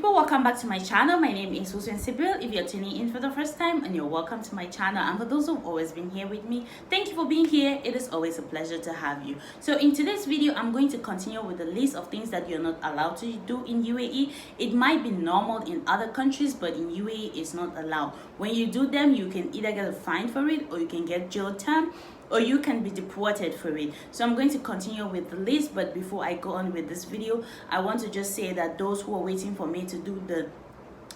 people, welcome back to my channel. My name is Susan Sibyl. If you're tuning in for the first time, and you're welcome to my channel, and for those who've always been here with me, thank you for being here. It is always a pleasure to have you. So in today's video, I'm going to continue with the list of things that you're not allowed to do in UAE. It might be normal in other countries, but in UAE it's not allowed. When you do them, you can either get a fine for it, or you can get jail time, or you can be deported for it. So I'm going to continue with the list, but before I go on with this video, I want to just say that those who are waiting for me to do the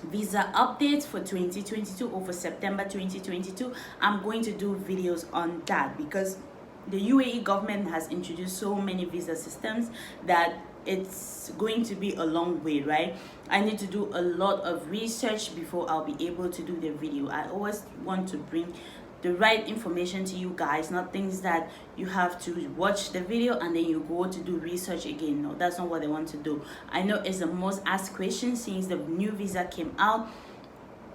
visa updates for 2022 or for September 2022, I'm going to do videos on that because the UAE government has introduced so many visa systems that it's going to be a long way, right? I need to do a lot of research before I'll be able to do the video. I always want to bring the right information to you guys, not things that you have to watch the video and then you go to do research again. No, that's not what I want to do. I know it's the most asked question since the new visa came out.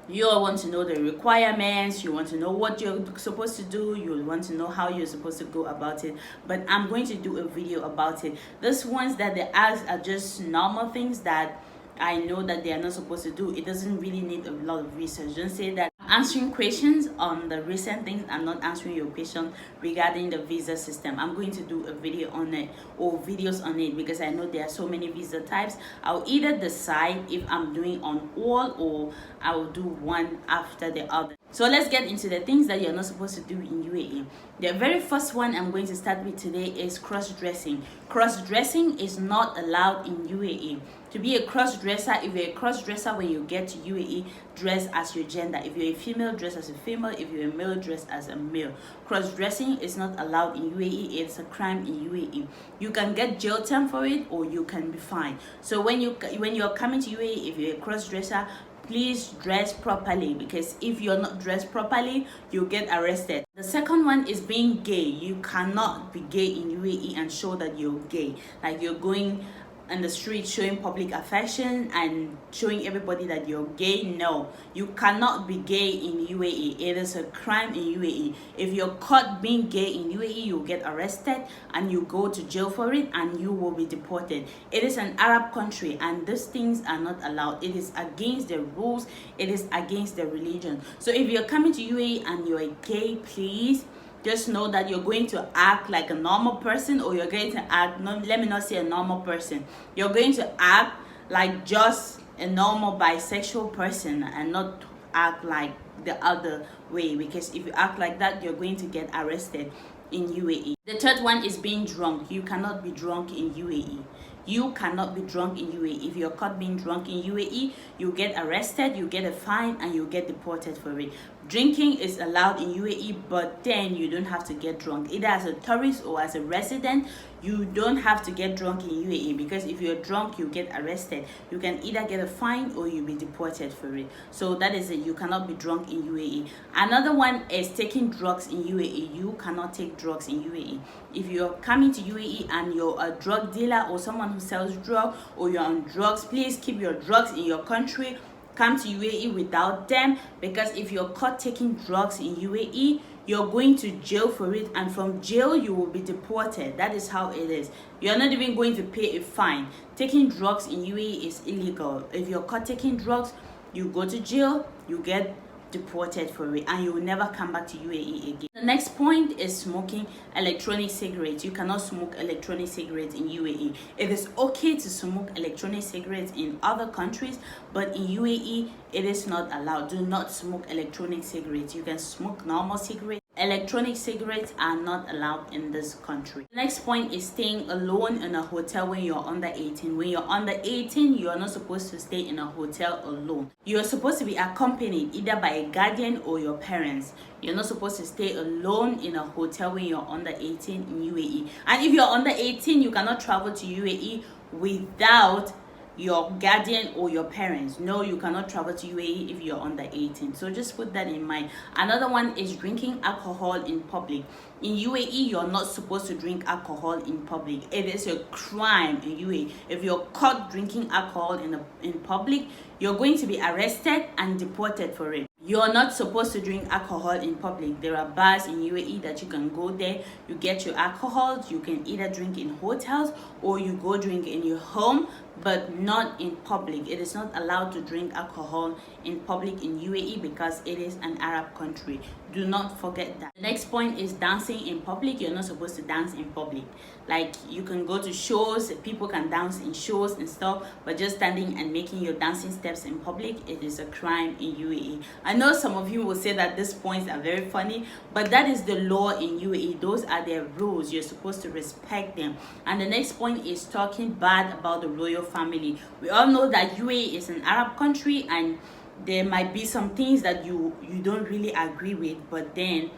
You all want to know the requirements, you want to know what you're supposed to do, you want to know how you're supposed to go about it, but I'm going to do a video about it. These ones that they ask are just normal things that I know that they are not supposed to do. It doesn't really need a lot of research. Don't say that I'm answering questions on the recent things. I'm not answering your question regarding the visa system. I'm going to do a video on it or videos on it because I know there are so many visa types. I'll either decide if I'm doing on all or I will do one after the other. So let's get into the things that you're not supposed to do in UAE. The very first one I'm going to start with today is cross-dressing. Cross-dressing is not allowed in UAE. To be a cross-dresser, if you're a cross-dresser when you get to UAE, dress as your gender. If you're a female, dress as a female. If you're a male, dress as a male. Cross-dressing is not allowed in UAE. It's a crime in UAE. You can get jail time for it or you can be fined. So when you're coming to UAE, if you're a cross-dresser, please dress properly, because if you're not dressed properly, you'll get arrested. The second one is being gay. You cannot be gay in UAE and show that you're gay. Like you're going on the street showing public affection and showing everybody that you're gay. No, you cannot be gay in UAE. It is a crime in UAE. If you're caught being gay in UAE, you'll get arrested and you go to jail for it and you will be deported. It is an Arab country and these things are not allowed. It is against the rules. It is against the religion. So if you're coming to UAE and you're gay, please just know that you're going to act like a normal person, or you're going to act, no, let me not say a normal person. You're going to act like just a normal bisexual person and not act like the other way, because if you act like that, you're going to get arrested in UAE. The third one is being drunk. You cannot be drunk in UAE. You cannot be drunk in UAE. If you're caught being drunk in UAE, you get arrested, you get a fine, and you get deported for it. Drinking is allowed in UAE, but then you don't have to get drunk. Either as a tourist or as a resident, you don't have to get drunk in UAE, because if you're drunk, you get arrested. You can either get a fine or you'll be deported for it. So that is it. You cannot be drunk in UAE. Another one is taking drugs in UAE. You cannot take drugs in UAE. If you're coming to UAE and you're a drug dealer or someone who sells drugs, or you're on drugs, please keep your drugs in your country. Come to UAE without them, because if you're caught taking drugs in UAE, you're going to jail for it, and from jail you will be deported. That is how it is. You're not even going to pay a fine. Taking drugs in UAE is illegal. If you're caught taking drugs, you go to jail, you get deported for it, and you will never come back to UAE again. The next point is smoking electronic cigarettes. You cannot smoke electronic cigarettes in UAE. It is okay to smoke electronic cigarettes in other countries, but in UAE it is not allowed. Do not smoke electronic cigarettes. You can smoke normal cigarettes. Electronic cigarettes are not allowed in this country. The next point is staying alone in a hotel when you're under 18. When you're under 18, you're not supposed to stay in a hotel alone. You're supposed to be accompanied either by a guardian or your parents. You're not supposed to stay alone in a hotel when you're under 18 in UAE. And if you're under 18, you cannot travel to UAE without your guardian or your parents. No, you cannot travel to UAE if you're under 18. So just put that in mind. Another one is drinking alcohol in public. In UAE, you're not supposed to drink alcohol in public. It is a crime in UAE. If you're caught drinking alcohol in public, you're going to be arrested and deported for it. You're not supposed to drink alcohol in public. There are bars in UAE that you can go there. You get your alcohol. You can either drink in hotels or you go drink in your home. but not in public. It is not allowed to drink alcohol in public in UAE because it is an Arab country. Do not forget that. The next point is dancing in public. You're not supposed to dance in public. Like, you can go to shows, people can dance in shows and stuff, but just standing and making your dancing steps in public, it is a crime in UAE. I know some of you will say that these points are very funny, but that is the law in UAE. Those are their rules. You're supposed to respect them. And the next point is talking bad about the royal family. We all know that UAE is an Arab country, and there might be some things that you don't really agree with, but then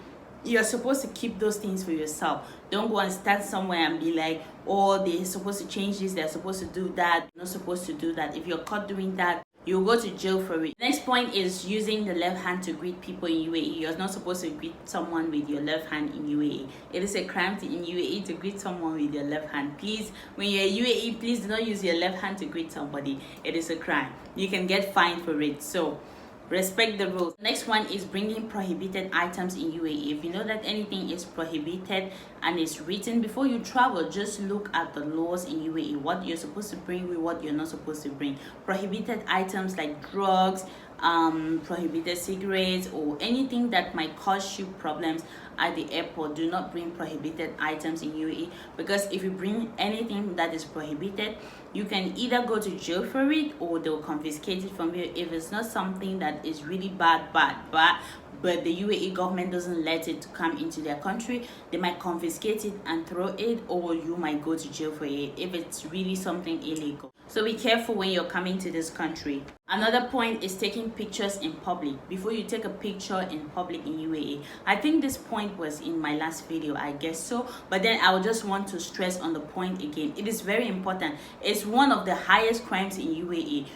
you're supposed to keep those things for yourself. Don't go and start somewhere and be like, oh, they're supposed to change this, they're supposed to do that. You're not supposed to do that. If you're caught doing that, you'll go to jail for it. Next point is using the left hand to greet people in UAE. You're not supposed to greet someone with your left hand in UAE. It is a crime in UAE to greet someone with your left hand. Please, when you're in UAE, please do not use your left hand to greet somebody. It is a crime. You can get fined for it. So respect the rules. Next one is bringing prohibited items in UAE. If you know that anything is prohibited and it's written before you travel, just look at the laws in UAE, what you're supposed to bring with what you're not supposed to bring. Prohibited items like drugs, prohibited cigarettes, or anything that might cause you problems at the airport. Do not bring prohibited items in UAE, because if you bring anything that is prohibited, you can either go to jail for it or they'll confiscate it from you. If it's not something that is really bad, but the UAE government doesn't let it come into their country, they might confiscate it and throw it, or you might go to jail for it if it's really something illegal. So be careful when you're coming to this country. Another point is taking pictures in public. Before you take a picture in public in UAE, I think this point was in my last video, I guess so, but then I would just want to stress on the point again. It is very important. It's one of the highest crimes in UAE,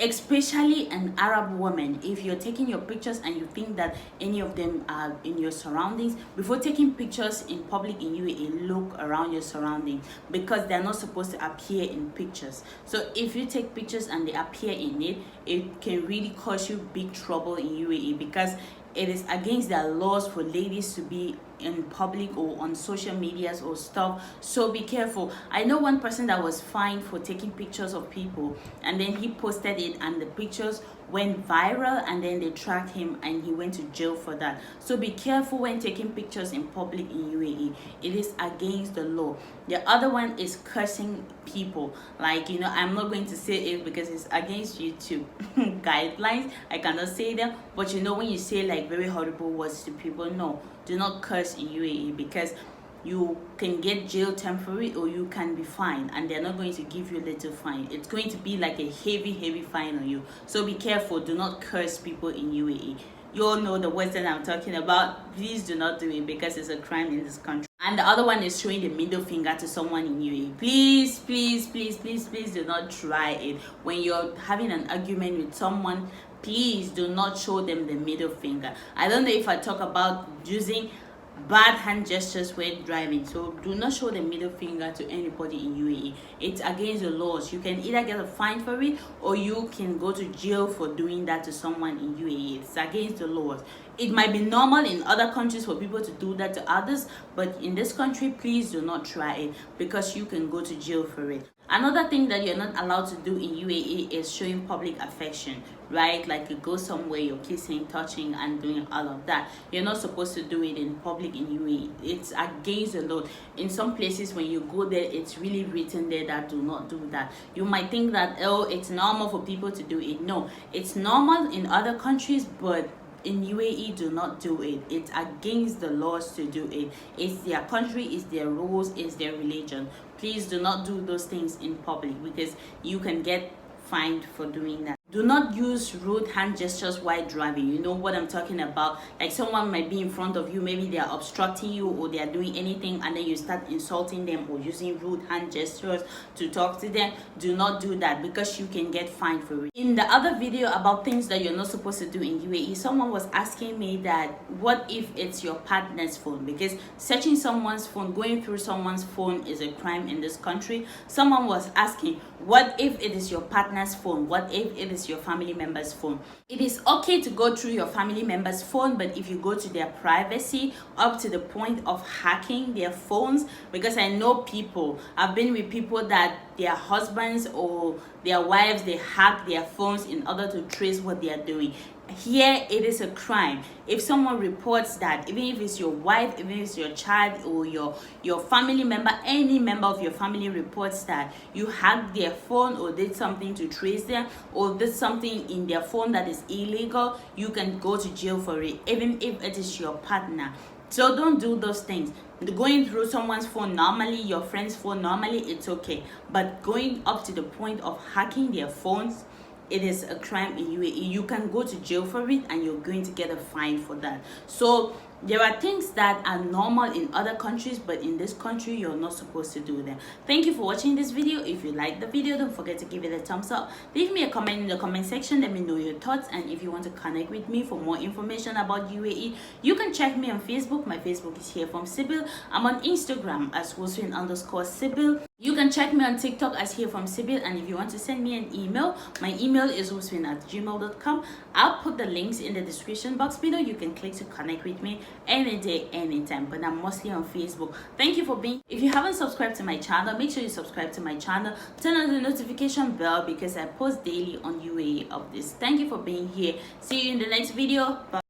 especially an Arab woman. If you're taking your pictures and you think that any of them are in your surroundings, before taking pictures in public in UAE, look around your surroundings, because they're not supposed to appear in pictures. So if you take pictures and they appear in it, it can really cause you big trouble in UAE, because it is against their laws for ladies to be in public or on social medias or stuff. So be careful. I know one person that was fined for taking pictures of people, and then he posted it and the pictures went viral, and then they tracked him and he went to jail for that. So be careful when taking pictures in public in UAE. It is against the law. The other one is cursing people. Like, you know, I'm not going to say it because it's against YouTube guidelines. I cannot say them, but you know, when you say like very horrible words to people, no, do not curse in UAE, because you can get jail temporary or you can be fined, and they're not going to give you a little fine. It's going to be like a heavy fine on you. So be careful. Do not curse people in UAE. You all know the words that I'm talking about. Please do not do it, because it's a crime in this country. And the other one is showing the middle finger to someone in UAE. Please do not try it. When you're having an argument with someone, please do not show them the middle finger. I don't know if I talk about using bad hand gestures when driving, so do not show the middle finger to anybody in UAE. It's against the laws. You can either get a fine for it, or you can go to jail for doing that to someone in UAE. It's against the laws. It might be normal in other countries for people to do that to others, but in this country, please do not try it, because you can go to jail for it. Another thing that you're not allowed to do in UAE is showing public affection, right? Like, you go somewhere, you're kissing, touching, and doing all of that. You're not supposed to do it in public in UAE. It's against the law. In some places, when you go there, it's really written there that do not do that. You might think that, oh, it's normal for people to do it. No, it's normal in other countries, but in UAE, do not do it. It's against the laws to do it. It's their country, it's their rules, it's their religion. Please do not do those things in public, because you can get fined for doing that. Do not use rude hand gestures while driving. You know what I'm talking about. Like, someone might be in front of you, maybe they are obstructing you or they are doing anything, and then you start insulting them or using rude hand gestures to talk to them. Do not do that, because you can get fined for it. In the other video about things that you're not supposed to do in UAE, someone was asking me that what if it's your partner's phone, because searching someone's phone, going through someone's phone is a crime in this country. Someone was asking, what if it is your partner's phone? What if it is it's your family member's phone. It is okay to go through your family member's phone, but if you go to their privacy up to the point of hacking their phones, because I know people, I've been with people that their husbands or their wives, they hack their phones in order to trace what they are doing. Here it is a crime. If someone reports that, even if it's your wife, even if it's your child or your family member, any member of your family reports that you hacked their phone or did something to trace them or did something in their phone that is illegal, you can go to jail for it, even if it is your partner. So don't do those things. Going through someone's phone normally, your friend's phone normally, it's okay, but going up to the point of hacking their phones, it is a crime in UAE. You can go to jail for it and you're going to get a fine for that. So there are things that are normal in other countries, but in this country you're not supposed to do them. Thank you for watching this video. If you like the video, don't forget to give it a thumbs up. Leave me a comment in the comment section. Let me know your thoughts, and if you want to connect with me for more information about UAE, you can check me on Facebook. My Facebook is here from Sibyl. I'm on Instagram as Hussein_Sibyl. You can check me on TikTok as here from Sibyl, and if you want to send me an email, my email is hussein@gmail.com. I'll put the links in the description box below. You can click to connect with me any day, anytime, but I'm mostly on Facebook. Thank you for being. If you haven't subscribed to my channel, make sure you subscribe to my channel. Turn on the notification bell because I post daily on UAE updates. Thank you for being here. See you in the next video. Bye.